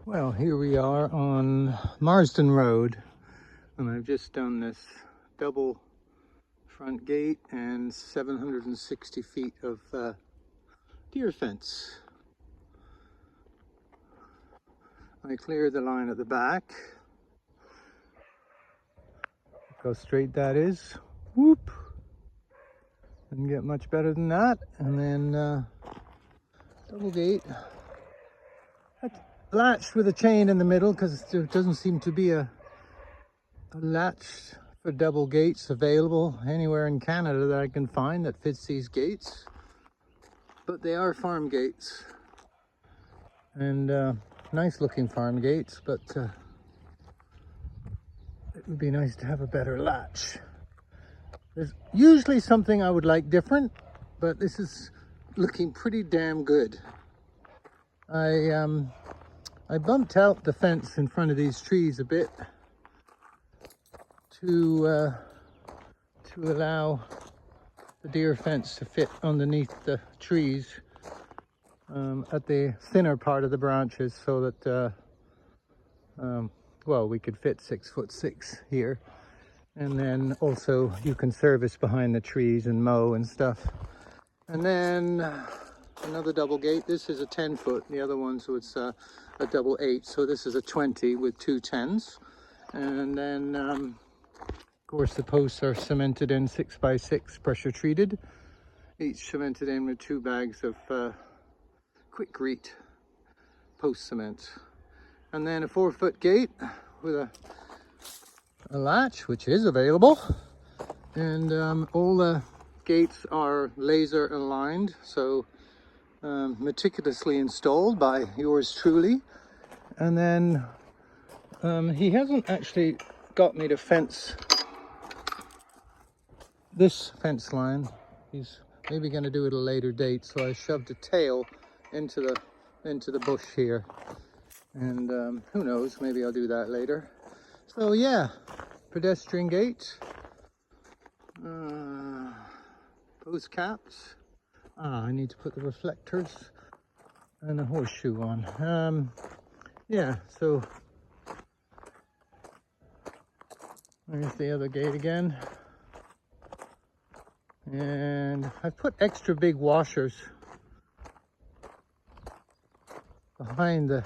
Well, here we are on Marsden Road, and I've just done this double front gate and 760 feet of deer fence. I cleared the line at the back. Look how straight that is. Whoop! Didn't get much better than that. And then double gate. Latched with a chain in the middle because there doesn't seem to be a latch for double gates available anywhere in Canada that I can find that fits these gates. But they are farm gates, and nice looking farm gates, but it would be nice to have a better latch. There's usually something I would like different, but this is looking pretty damn good. I bumped out the fence in front of these trees a bit to allow the deer fence to fit underneath the trees at the thinner part of the branches, so that well, we could fit 6'6" here, and then also you can service behind the trees and mow and stuff. And then another double gate. This is a 10-foot. The other one, so it's a double 8. So this is a 20 with 2 10s. And then, of course, the posts are cemented in 6x6, pressure treated. Each cemented in with 2 bags of quick-grete post cement. And then a 4-foot gate with a latch, which is available. And all the gates are laser aligned, so meticulously installed by yours truly. And then he hasn't actually got me to fence this fence line. He's maybe going to do it at a later date, so I shoved a tail into the bush here, and who knows, maybe I'll do that later. So yeah, pedestrian gate, post caps. I need to put the reflectors and a horseshoe on. Yeah, so there's the other gate again. And I've put extra big washers behind the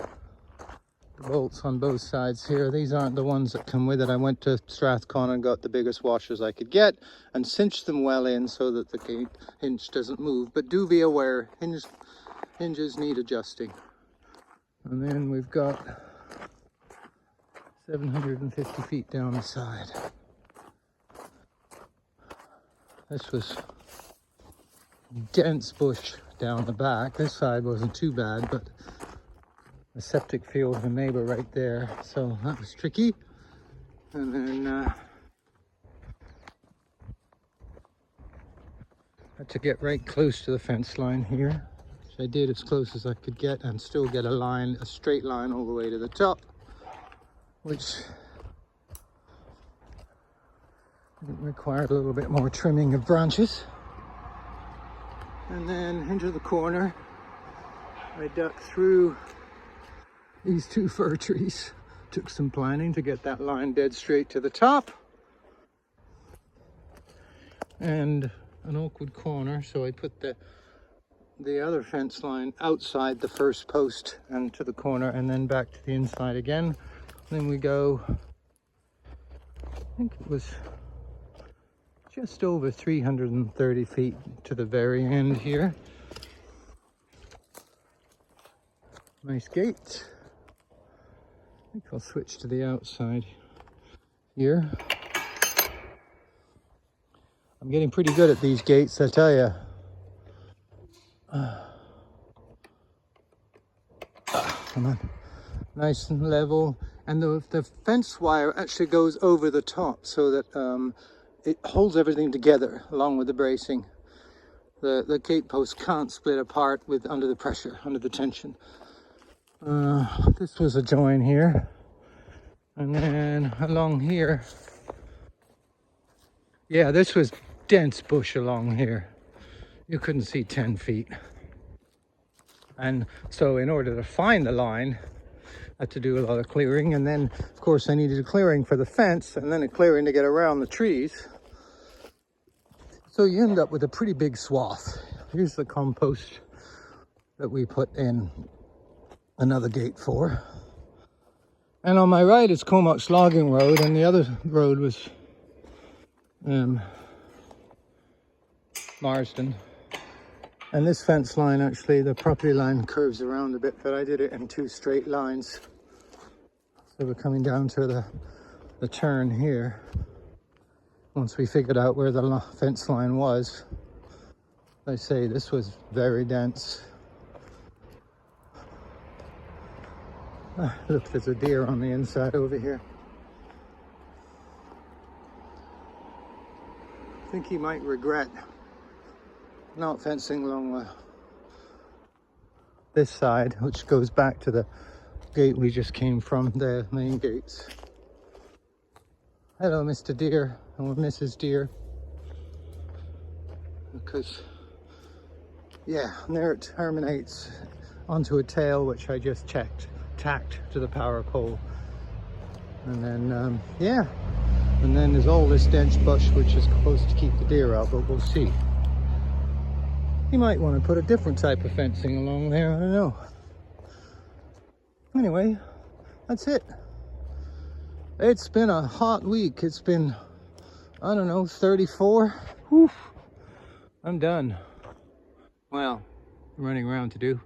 bolts on both sides here. These aren't the ones that come with it. I went to Strathcona and got the biggest washers I could get and cinched them well in so that the gate hinge doesn't move. But do be aware, hinges need adjusting. And then we've got 750 feet down the side. This was dense bush down the back. This side wasn't too bad, but the septic field of the neighbor right there, so that was tricky. And then had to get right close to the fence line here, which I did as close as I could get, and still get a straight line all the way to the top, which required a little bit more trimming of branches. And then into the corner, I ducked through these 2 fir trees. Took some planning to get that line dead straight to the top. And an awkward corner, so I put the other fence line outside the first post and to the corner, and then back to the inside again. Then we go, I think it was just over 330 feet to the very end here. Nice gate. I think I'll switch to the outside here. I'm getting pretty good at these gates, I tell you. Come on. Nice and level. And the fence wire actually goes over the top so that it holds everything together along with the bracing. The gate post can't split apart under the pressure, under the tension. This was a join here, and then along here, yeah, this was dense bush along here. You couldn't see 10 feet. And so in order to find the line, had to do a lot of clearing. And then, of course, I needed a clearing for the fence and then a clearing to get around the trees. So you end up with a pretty big swath. Here's the compost that we put in another gate for. And on my right is Comox Logging Road, and the other road was Marsden. And this fence line, actually, the property line curves around a bit, but I did it in 2 straight lines. So we're coming down to the turn here. Once we figured out where the fence line was, I say this was very dense. Look, there's a deer on the inside over here. I think he might regret not fencing along this side, which goes back to the gate we just came from, the main gates. Hello, Mr. Deer, or Mrs. Deer. Because, yeah, and there it terminates onto a tail, which I just tacked to the power pole. And then, yeah, and then there's all this dense bush, which is supposed to keep the deer out, but we'll see. You might want to put a different type of fencing along there, I don't know. Anyway, that's it. It's been a hot week. It's been, I don't know, 34. Whew. I'm done. Well, running around to do.